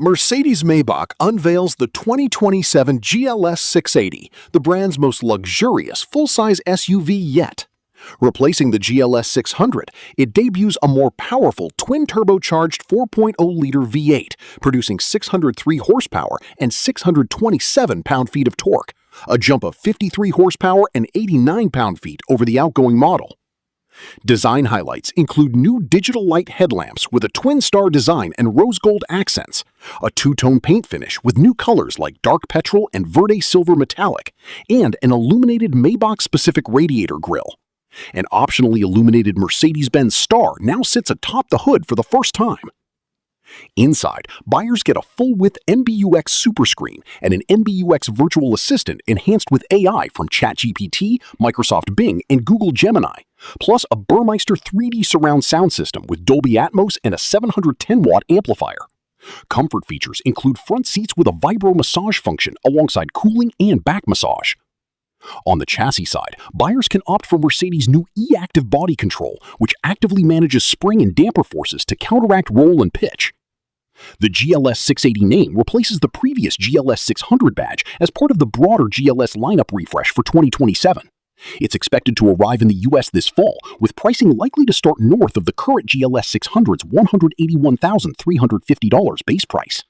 Mercedes-Maybach unveils the 2027 GLS680, the brand's most luxurious full-size SUV yet. Replacing the GLS600, it debuts a more powerful twin-turbocharged 4.0-liter V8, producing 603 horsepower and 627 pound-feet of torque, a jump of 53 horsepower and 89 pound-feet over the outgoing model. Design highlights include new digital light headlamps with a twin-star design and rose gold accents, a two-tone paint finish with new colors like dark petrol and Verde silver metallic, and an illuminated Maybach-specific radiator grille. An optionally illuminated Mercedes-Benz Star now sits atop the hood for the first time. Inside, buyers get a full-width MBUX Superscreen and an MBUX Virtual Assistant enhanced with AI from ChatGPT, Microsoft Bing, and Google Gemini, plus a Burmester 3D surround sound system with Dolby Atmos and a 710-watt amplifier. Comfort features include front seats with a vibro-massage function alongside cooling and back massage. On the chassis side, buyers can opt for Mercedes' new e-active body control, which actively manages spring and damper forces to counteract roll and pitch. The GLS680 name replaces the previous GLS600 badge as part of the broader GLS lineup refresh for 2027. It's expected to arrive in the US this fall, with pricing likely to start north of the current GLS600's $181,350 base price.